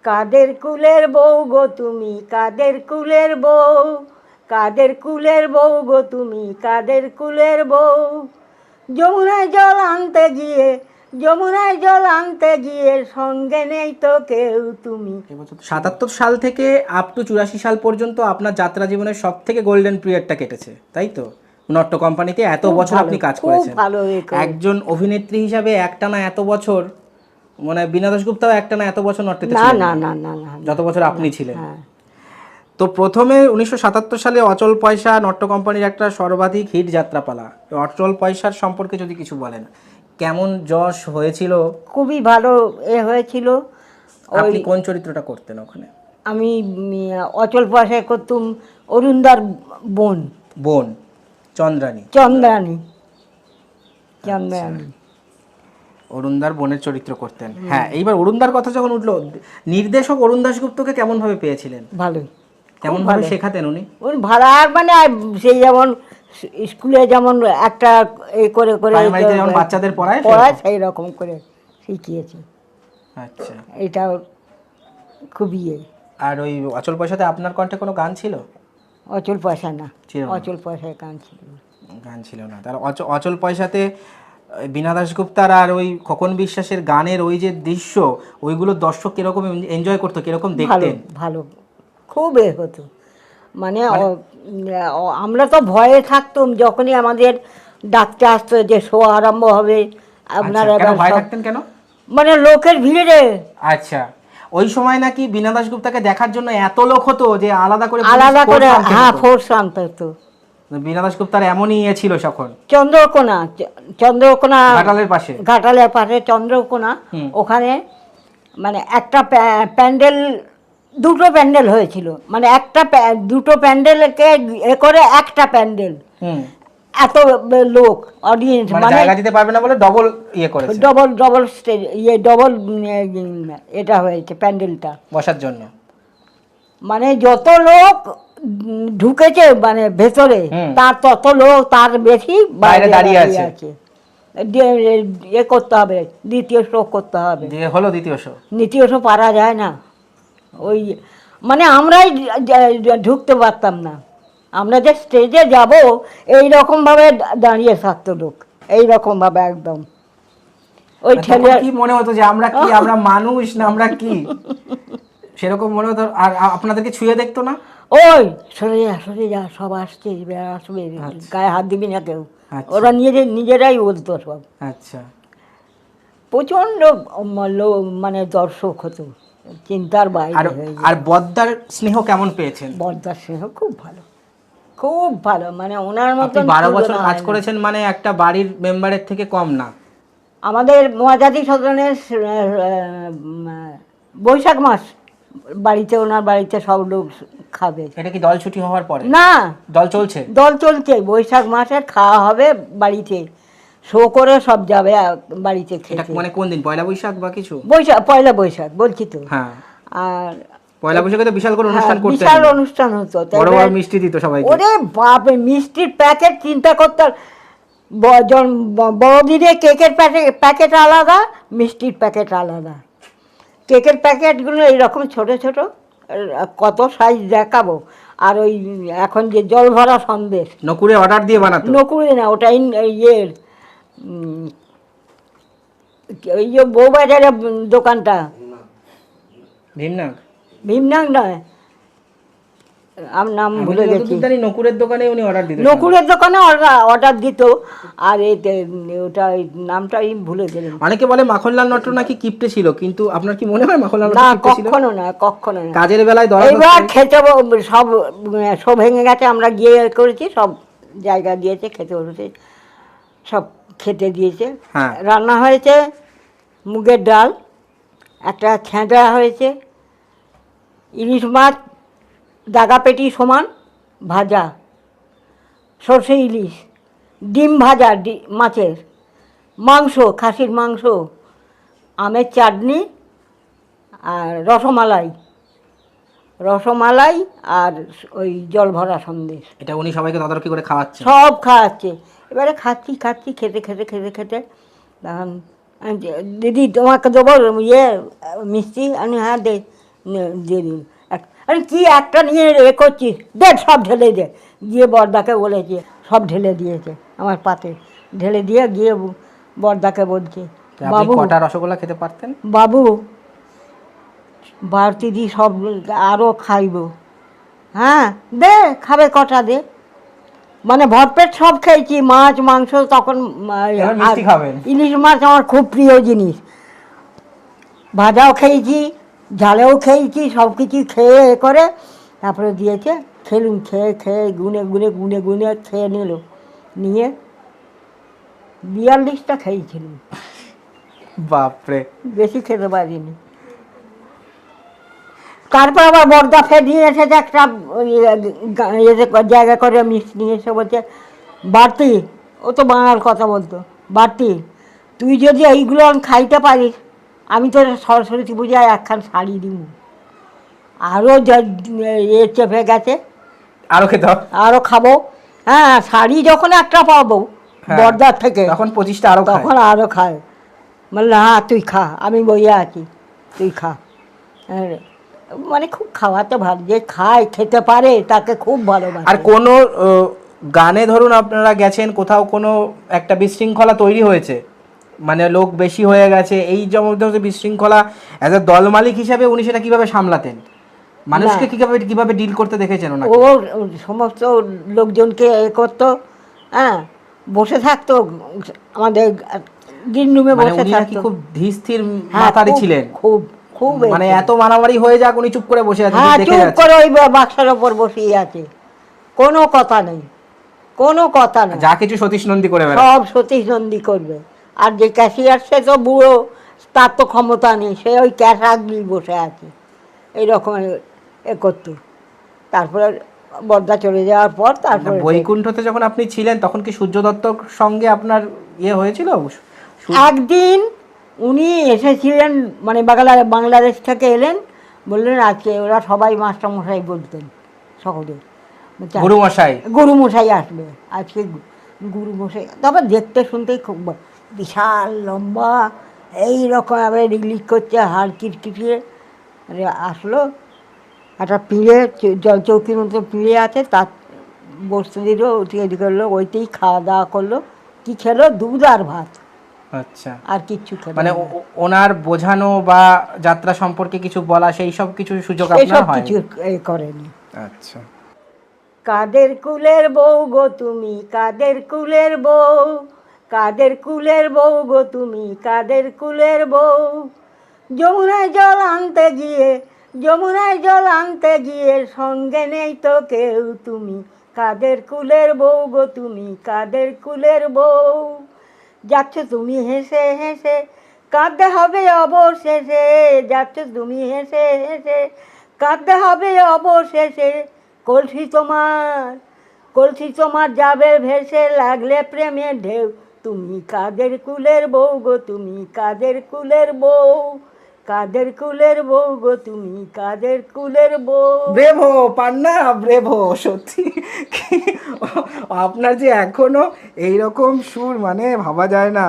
কাদের কুলের বউ গো তুমি, কাদের কুলের বউ, কাদের কুলের বউ গো তুমি, কাদের কুলের বউ। যমুনায় জল আনতে গিয়ে, যমুনায় জল আনতে গিয়ে সঙ্গে নেই তো কেউ তুমি। 77 সাল থেকে আপ টু 84 সাল পর্যন্ত আপনার যাত্রা জীবনের সব থেকে গোল্ডেন পিরিয়ডটা কেটেছে, তাই তো? নট্য কোম্পানিতে এত বছর আপনি কাজ করেছেন, একজন অভিনেত্রী হিসাবে একটানা এত বছর, মানে বীণা দাশগুপ্তাও একটানা এত বছর নট্যতে ছিলেন না না না না, যত বছর আপনি ছিলেন। তো প্রথমে 1977 সালে অচল পয়সা নট্য কোম্পানির একটা সর্বাধিক হিট যাত্রাপালা। অচল পয়সার সম্পর্কে যদি কিছু বলেন, কেমন যশ হয়েছিল? খুবই ভালো হয়েছিল। আপনি কোন চরিত্রটা করতেন ওখানে? আমি অচল পয়সায় করতুম অরুণদার বোন, বোন চন্দ্রানী, চন্দ্রানী, চন্দ্রানী। অরুণদার বোনের চরিত্র করতেন। হ্যাঁ, এইবার অরুণদার কথা যখন উঠলো, নির্দেশক অরুণ দাশগুপ্তকে কেমন ভাবে পেয়েছিলেন? ভালো, কেমন ভাবে শেখাতেন উনি? উনি ভাড়া মানে সেই যেমন স্কুলে যেমন একটা করে করে যেমন বাচ্চাদের পড়ায় সেই রকম করে শিখিয়েছে। আচ্ছা, এটা খুবই। আর ওই অচল পয়সাতে আপনার কণ্ঠে কোনো গান ছিল? অচল পয়সা না, অচল পয়সায় গান ছিল, গান ছিল না। তার অচল পয়সাতে বীণা দাশগুপ্তার আর ওই খোকন বিশ্বাসের গানের ওই যে দৃশ্য, ওইগুলো দর্শক কিরকম এনজয় করতো, কিরকম দেখতেন? ভালো, খুব হতো। মানে আমরা তো ভয়ে থাকতাম যখনই আমাদের ডাকতে আসতো যে শো আরম্ভ হবে। আপনারা ভয় থাকতেন কেন? মানে লোকের ভিড়ে। আচ্ছা, ওই সময় নাকি বীণা দাশগুপ্তাকে দেখার জন্য এত লোক হতো যে আলাদা করে হ্যাঁ, ফোর্স আনতে হতো। বীণা দাশগুপ্তার এমনই ছিল তখন। চন্দ্রকোনা, চন্দ্রকোনা ঘাটালের পাশে, ঘাটালের পাশে চন্দ্রকোনা, ওখানে মানে একটা প্যান্ডেল, দুটো প্যান্ডেল হয়েছিল। মানে একটা দুটো প্যান্ডেলকে করে একটা প্যান্ডেল, এত লোক অডিয়েন্স, মানে জায়গা দিতে পারবে না বলে ডবল করেছে, ডবল স্টেজ ডবল এটা হয়েছে প্যান্ডেলটা বসার জন্য। মানে যত লোক ঢুকেছে মানে ভেতরে, তার তত লোক তার বেশি বাইরে দাঁড়িয়ে আছে। করতে হবে, দ্বিতীয় শো করতে হবে। হলো দ্বিতীয় শো, দ্বিতীয় শো পারা যায় না। ওই মানে আমরাই ঢুকতে পারতাম না। আমরা যে স্টেজে যাব এইরকমভাবে দাঁড়িয়ে থাকতো লোক, এইরকমভাবে একদম। ওই ঠেলে কি মনে হতো যে আমরা কি, আমরা মানুষ না আমরা কি, সেরকম মনে হতো। আর আপনাদেরকে ছুঁয়ে দেখতো না? ওই সরে যা, সব আসছে, আসবে, গায়ে হাত দিবি না কেউ। ওরা নিজেরাই বলতো সব। আচ্ছা, প্রচণ্ড মানে দর্শক হতো, চিন্তার বাইরে। আর বদ্দার স্নেহ কেমন পেয়েছেন? বদ্দার স্নেহ খুব ভালো, খুব ভালো। মানে ওনার মতন 12 বছর কাজ করেছেন, মানে একটা বাড়ির মেম্বারের থেকে কম না। আমাদের মহাজাতি সদনের বৈশাখ মাস বাড়িতে, ওনার বাড়িতে সব লোক খাবে। এটা কি দল ছুটি হওয়ার পরে? না, দল চলছে, বৈশাখ মাসে খাওয়া হবে বাড়িতে, শো করে সব যাবে বাড়িতে খেতে। মানে কোন দিন, পয়লা বৈশাখ বা কিছু? পয়লা বৈশাখ বলছি তো। হ্যাঁ, আর পয়লা বৈশাখে তো বিশাল করে অনুষ্ঠান করতে, বিশাল অনুষ্ঠান হতো, বড় বড় মিষ্টি দিত সবাই। ওরে বাপ রে, মিষ্টির প্যাকেট চিন্তা করতে, বড়দিনে কেকের প্যাকেট আলাদা, মিষ্টির প্যাকেট আলাদা। কেকের প্যাকেটগুলো এইরকম ছোট ছোট, কত সাইজ দেখাবো। আর ওই এখন যে জল ভরা সন্দেশ, নকুরে অর্ডার দিয়ে বানাতো। নকুরে না, ওটা ইয়ের ওই যে বউবাজারের দোকানটা, ভীমনাগ নয়, আমার নাম ভুলে গেছি। নকুরের দোকানে উনি অর্ডার দিত, নকুরের দোকানে অর্ডার দিত। আর ওটা নামটা ভুলে গেলাম। অনেকে বলে মাখনলাল নট্ট নাকি কিপটে ছিল, কিন্তু আপনার কি মনে হয় মাখনলাল নট্ট কিপটে ছিল? কখনো না, কখনো না। কাজের বেলায় এবার খেতে সব ভেঙে গেছে, আমরা গিয়ে করেছি, সব জায়গা দিয়েছে, খেতে বসেছে, সব খেতে দিয়েছে। রান্না হয়েছে মুগের ডাল, একটা ছেঁচড়া হয়েছে, ইলিশ মাছ দাগা পেটি সমান ভাজা, সর্ষে ইলিশ, ডিম ভাজা, মাছের মাংস, খাসির মাংস, আমের চাটনি, আর রসমালাই আর ওই জল ভরা সন্দেশ। এটা উনি সবাইকে তদারকি করে খাওয়াচ্ছে, সব খাওয়াচ্ছে। এবারে খাচ্ছি খেতে দিদি তোমাকে দেবো মিষ্টি? আমি হ্যাঁ দে, দিয়ে দিন। আরে কি একটা নিয়ে এ করছিস, দে সব ঢেলে দে। গিয়ে বড়দাকে বলেছে, সব ঢেলে দিয়েছে আমার পাতে, ঢেলে দিয়ে গিয়ে বড়দাকে বলছে, আপনি বাবু কটা রসগোল্লা খেতে পারতেন? বাবু বাড়তি দি সব আরও খাইব। হ্যাঁ দে, খাবে কটা দে। মানে ভরপেট সব খেয়েছি, মাছ মাংস তখন এবার মিষ্টি খাবেন? ইলিশ মাছ আমার খুব প্রিয় জিনিস, ভাজাও খেয়েছি, ঝালেও খেয়েছি, সব কিছু খেয়ে এ করে তারপরে দিয়েছে, খেলুন, খেয়ে খেয়ে গুনে গুনে গুনে গুনে খেয়ে নিল, নিয়ে 42টা খেয়েছিলাম, বাপরে। বেশি খেতে পারিনি। তারপর আবার বর্দা ফের নিয়ে এসেছে একটা জায়গা করে মিষ্টি নিয়ে এসে বলছে, বাড়তি, ও তো বাংলার কথা বলতো, বাড়তি তুই যদি এইগুলো খাইতে পারিস, আমি তোর সরস্বতী পূজায় একখান শাড়ি দিব। আরও এ চেপে গেছে, আরো খেতে হবে? আরও খাবো। হ্যাঁ, শাড়ি যখন একটা পাবো বর্দার থেকে, তখন 25টা আরো, তখন আরও খায়। বললাম হ্যাঁ তুই খা, আমি বইয়ে আছি, তুই খা। মানে খুব খাওয়াতে ভালো, যে খায় খেতে পারে তাকে খুব ভালোবাসে। আর কোনো গানে ধরুন আপনারা গেছেন কোথাও, কোনো একটা বিশৃঙ্খলা তৈরি হয়েছে, মানে লোক বেশি হয়ে গেছে, এই যেমন বিশৃঙ্খলা, অ্যাজ এ দল মালিক হিসাবে উনি সেটা কিভাবে সামলাতেন, মানুষকে কিভাবে কিভাবে ডিল করতে দেখেছেন ওনাকে? ও সমস্ত লোকজনকে এ করতো, হ্যাঁ, বসে থাকতো আমাদের গ্রিন রুমে, বসে থাকতো। খুব ধীর স্থির মাথারি ছিলেন, খুব খুব, মানে এত মারামারি হয়ে যাক উনি চুপ করে বসে আছেন, হ্যাঁ দেখে চুপ যাচ্ছেন। করে ওই বাক্সের ওপর বসেই আছে, কোনো কথা নেই, কোনো কথা নেই, যা কিছু সতীশ নন্দী করে বেড়ায়, সব সতীশ নন্দী করবে। আর যে ক্যাশিয়ার সে তো বুড়ো, তার তো ক্ষমতা নেই, সে ওই ক্যাশ আগলি বসে আছে, এইরকম এ করতো। তারপরে বর্দা চলে যাওয়ার পর তারপরে বৈকুণ্ঠতে যখন আপনি ছিলেন তখন কি সূর্য দত্তর সঙ্গে আপনার ইয়ে হয়েছিল? একদিন উনি এসেছিলেন, মানে বাংলাদেশ থেকে এলেন, বললেন আজকে ওরা সবাই মাস্টারমশাই বলতেন সকলে, গুরুমশাই, গুরুমশাই আসবে আজকে, গুরুমশাই। তবে দেখতে শুনতেই খুব বিশাল লম্বা, এইরকম আবার রিলিজ করছে, হাড় কিটকিটিয়ে আসলো, একটা পিঁড়ে, চৌকির মতো পিঁড়ে আছে, তার বসতে দিল, এদিকে করলো, ওইতেই খাওয়া দাওয়া করলো। কি খেলো? দুধ আর ভাত। আচ্ছা, আর কিচ্ছু খেলো মানে না। ওনার বোঝানো বা যাত্রা সম্পর্কে কিছু বলা, সেই সব কিছু সুযোগ আপনার হয়? কিছু করেনি। আচ্ছা। কাদের কুলের বউ গো তুমি, কাদের কুলের বউ, কাদের কুলের বউ গো তুমি, কাদের কুলের বউ, যমুনায় জল আনতে গিয়ে, যমুনায় জল আনতে গিয়ে সঙ্গে নেই তো কেউ, তুমি কাদের কুলের বউ গো তুমি, কাদের কুলের বউ, যাচ্ছ তুমি হেসে হেসে, কাঁদতে হবে অবশেষে, যাচ্ছ তুমি হেসে হেসে, কাঁদতে হবে অবশেষে, কলসি তোমার, কলসি তোমার যাবে ভেসে, লাগলে প্রেমের ঢেউ, তুমি কাদের কুলের বউ গো তুমি, কাদের কুলের বউ, কাদের কুলের বউ গো তুমি, কাদের কুলের বউ। ব্রেভো পান্না, ব্রেভো, সত্যি আপনার যে এখনো এইরকম সুর, মানে ভাবা যায় না।